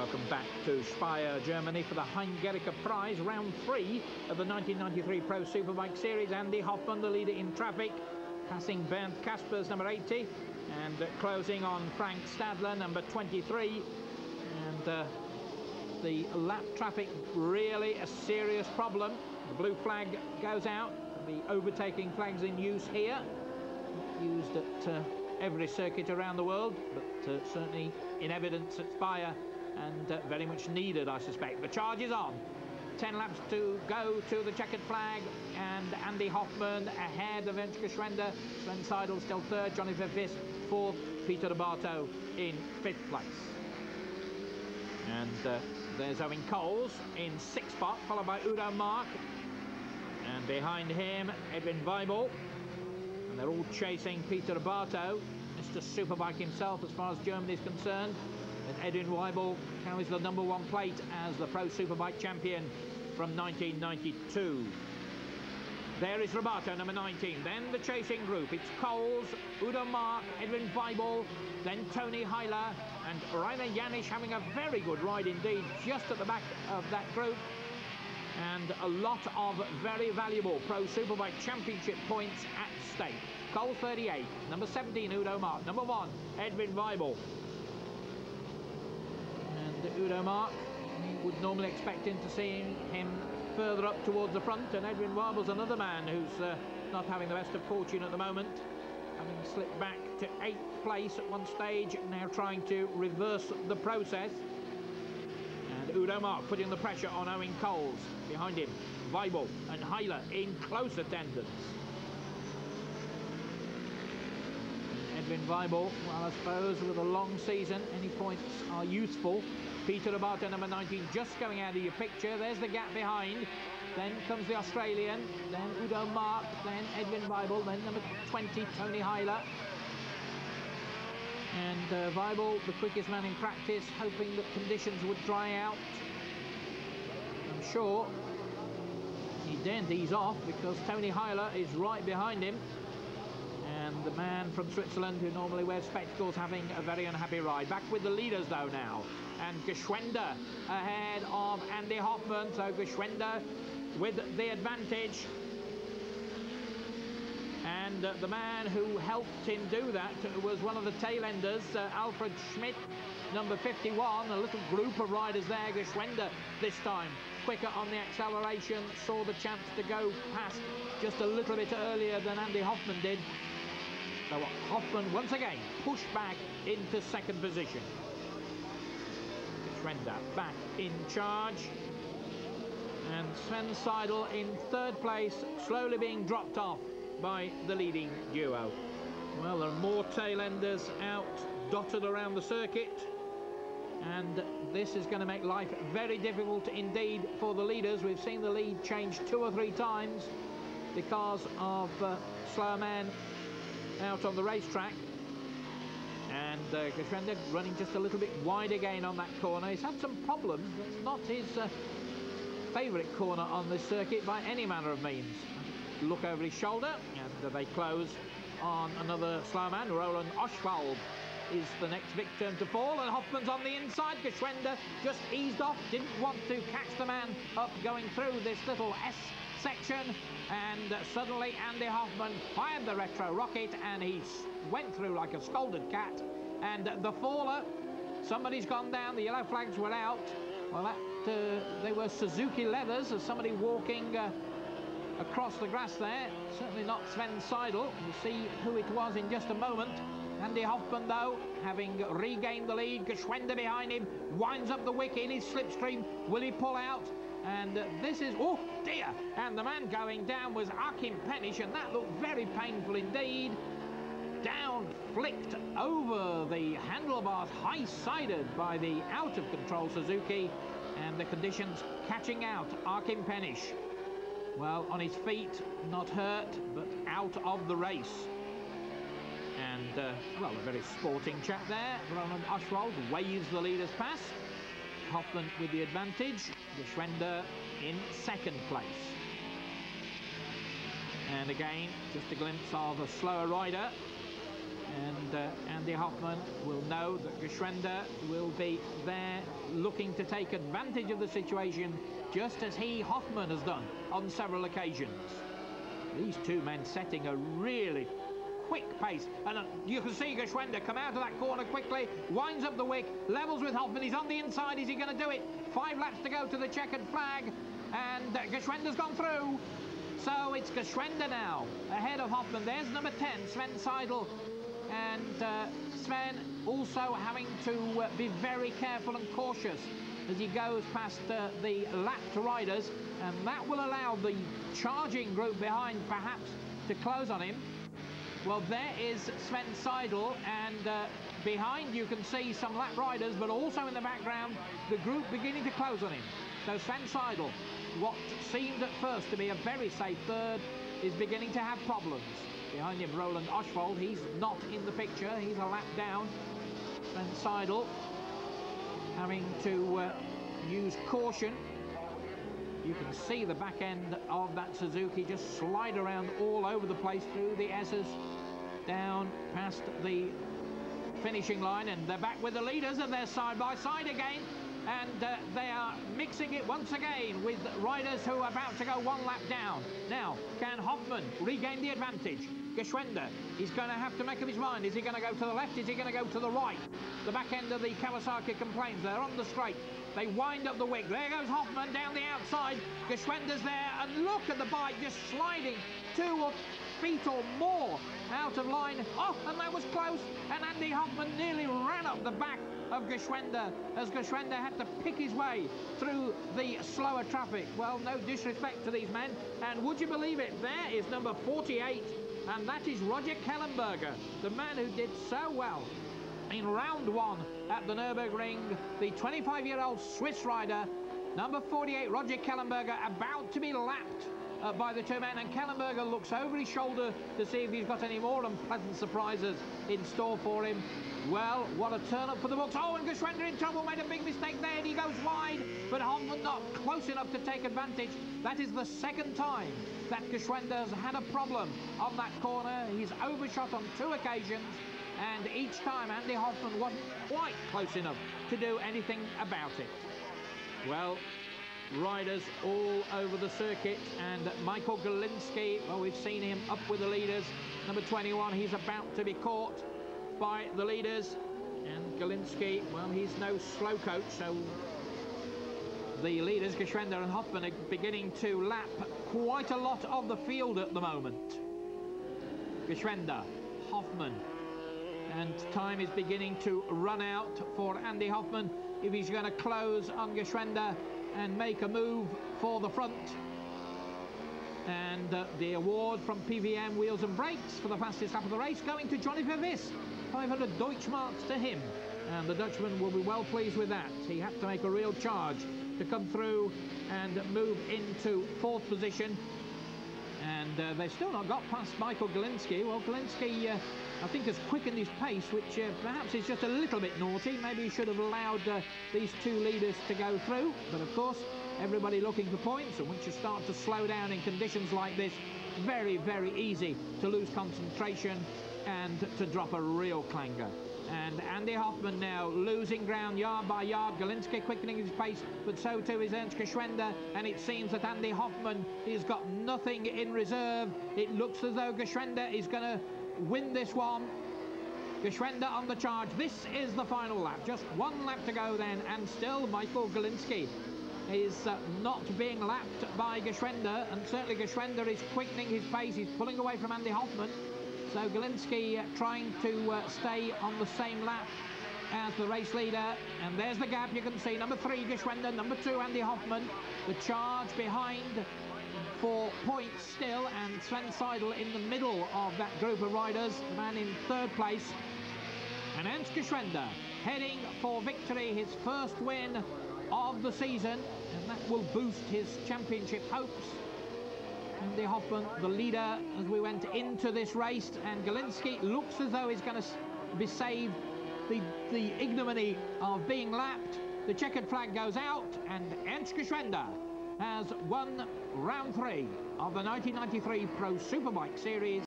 Welcome back to Speyer, Germany for the Heingericke Prize, round 3 of the 1993 Pro Superbike Series. Andy Hoffmann, the leader in traffic, passing Bernd Kaspers, number 80, and closing on Frank Stadler, number 23. And the lap traffic, really a serious problem. The blue flag goes out, the overtaking flag's in use here, used at every circuit around the world, but certainly in evidence at Speyer, and very much needed, I suspect. The charge is on. 10 laps to go to the checkered flag, and Andy Hoffmann ahead of Geschwender. Sven Seidel still third, Johnny Vervis fourth, Peter de Barto in fifth place. And there's Owen Coles in sixth spot, followed by Udo Mark, and behind him Edwin Weibel. And they're all chasing Peter de Barto, Mr. Superbike himself as far as Germany is concerned. And Edwin Weibel carries the #1 plate as the Pro Superbike champion from 1992. There is Roberto, number 19. Then the chasing group. It's Coles, Udo Mark, Edwin Weibel, then Tony Heiler, and Rainer Janisch having a very good ride indeed, just at the back of that group. And a lot of very valuable Pro Superbike Championship points at stake. Coles 38, number 17 Udo Mark, number 1 Edwin Weibel. And Udo Mark, we would normally expect him to see him further up towards the front, and Edwin Weibel's another man who's not having the best of fortune at the moment, having slipped back to 8th place at one stage, now trying to reverse the process. And Udo Mark putting the pressure on Owen Coles. Behind him, Weibel and Heiler in close attendance. Edwin Weibel, well, I suppose with a long season, any points are useful. Peter de Barto, number 19, just going out of your picture. There's the gap behind. Then comes the Australian, then Udo Mark, then Edwin Weibel, then number 20, Tony Heiler. And Weibel, the quickest man in practice, hoping that conditions would dry out. I'm sure he daren't ease off because Tony Heiler is right behind him. And the man from Switzerland who normally wears spectacles having a very unhappy ride. Back with the leaders though now. And Geschwender ahead of Andy Hoffmann. So Geschwender with the advantage. And the man who helped him do that was one of the tail-enders, Alfred Schmidt, number 51. A little group of riders there. Geschwender this time quicker on the acceleration, saw the chance to go past just a little bit earlier than Andy Hoffmann did. So Hoffmann once again pushed back into second position. Geschwender back in charge. And Sven Seidel in third place, slowly being dropped off by the leading duo. Well, there are more tail-enders out dotted around the circuit, and this is going to make life very difficult indeed for the leaders. We've seen the lead change 2 or 3 times because of slower man out on the racetrack. And Geschwender running just a little bit wide again on that corner. He's had some problems. It's not his favourite corner on this circuit by any manner of means. Look over his shoulder, and they close on another slow man. Roland Oschwald is the next victim to fall, and Hoffmann's on the inside. Geschwender just eased off, didn't want to catch the man up going through this little S section, and suddenly Andy Hoffmann fired the retro rocket, and he went through like a scolded cat. And the faller, somebody's gone down, the yellow flags were out. Well, that they were Suzuki leathers, as somebody walking across the grass there. Certainly not Sven Seidel. We'll see who it was in just a moment. Andy Hoffmann, though, having regained the lead. Geschwender behind him, winds up the wick in his slipstream. Will he pull out? And this is, oh dear, and the man going down was Achim Pennisch, and that looked very painful indeed. Down, flicked over the handlebars, high-sided by the out-of-control Suzuki, and the conditions catching out Achim Pennisch. Well, on his feet, not hurt, but out of the race. And, well, a very sporting chap there. Roland Oschwald waves the leaders past. Hoffmann with the advantage. Geschwender in second place. And again, just a glimpse of a slower rider. And Andy Hoffman will know that Geschwender will be there looking to take advantage of the situation, just as Hoffman has done on several occasions. These two men setting a really quick pace, and you can see Geschwender come out of that corner quickly, winds up the wick, levels with Hoffman. He's on the inside. Is he going to do it? 5 laps to go to the checkered flag, and Geschwender's gone through. So it's Geschwender now ahead of Hoffman. There's number 10, Sven Seidel, and Sven also having to be very careful and cautious as he goes past the lapped riders, and that will allow the charging group behind perhaps to close on him. Well, there is Sven Seidel, and behind you can see some lap riders, but also in the background the group beginning to close on him. So Sven Seidel, what seemed at first to be a very safe third, is beginning to have problems. Behind him, Roland Oschwald, he's not in the picture, he's a lap down. Sven Seidel having to use caution. You can see the back end of that Suzuki just slide around all over the place through the S's, down past the finishing line, and they're back with the leaders, and they're side by side again, and they are mixing it once again with riders who are about to go 1 lap down. Now, can Hoffman regain the advantage? Geschwender, he's going to have to make up his mind. Is he going to go to the left? Is he going to go to the right? The back end of the Kawasaki complains. They're on the straight. They wind up the wick. There goes Hoffman down the outside. Geschwender's there, and look at the bike just sliding 2 feet or more out of line. Oh, and that was close, and Andy Hoffman nearly ran up the back of Geschwender as Geschwender had to pick his way through the slower traffic. Well, no disrespect to these men, and would you believe it, there is number 48, and that is Roger Kellenberger, the man who did so well in round 1 at the Nürburgring, the 25-year-old Swiss rider, number 48, Roger Kellenberger, about to be lapped by the two men, and Kellenberger looks over his shoulder to see if he's got any more unpleasant surprises in store for him. Well, what a turn up for the books. Oh, and Geschwender in trouble, made a big mistake there, and he goes wide, but Hoffman not close enough to take advantage. That is the second time that Geschwender's had a problem on that corner. He's overshot on 2 occasions, and each time Andy Hoffman wasn't quite close enough to do anything about it. Well, riders all over the circuit, and Michael Galinsky, well, we've seen him up with the leaders. Number 21, he's about to be caught by the leaders, and Galinsky, well, he's no slow coach, so the leaders, Geschwender and Hoffman, are beginning to lap quite a lot of the field at the moment. Geschwender, Hoffman, and time is beginning to run out for Andy Hoffman if he's going to close on Geschwender and make a move for the front. And the award from PVM Wheels and Brakes for the fastest lap of the race going to Johnny Vervis, 500 Deutschmarks to him, and the Dutchman will be well pleased with that. He had to make a real charge to come through and move into 4th position, and they've still not got past Michael Galinsky. Well, Galinsky I think has quickened his pace, which perhaps is just a little bit naughty. Maybe he should have allowed these 2 leaders to go through, but of course everybody looking for points, and once you start to slow down in conditions like this, very, very easy to lose concentration and to drop a real clanger. And Andy Hoffman now losing ground yard by yard. Galinsky quickening his pace, but so too is Ernst Geschwender, and it seems that Andy Hoffman has got nothing in reserve. It looks as though Geschwender is going to win this one. Geschwender on the charge. This is the final lap. Just 1 lap to go then, and still Michael Galinsky is not being lapped by Geschwender, and certainly Geschwender is quickening his pace. He's pulling away from Andy Hoffman. So Galinsky trying to stay on the same lap as the race leader, and there's the gap. You can see number 3 Geschwender, number 2 Andy Hoffman, the charge behind for points still, and Sven Seidel in the middle of that group of riders, the man in 3rd place, and Ernst Geschwender heading for victory, his first win of the season, and that will boost his championship hopes. Andy Hoffman, the leader as we went into this race, and Galinsky looks as though he's going to be saved the ignominy of being lapped. The checkered flag goes out, and Ernst Geschwender has won round 3 of the 1993 Pro Superbike Series.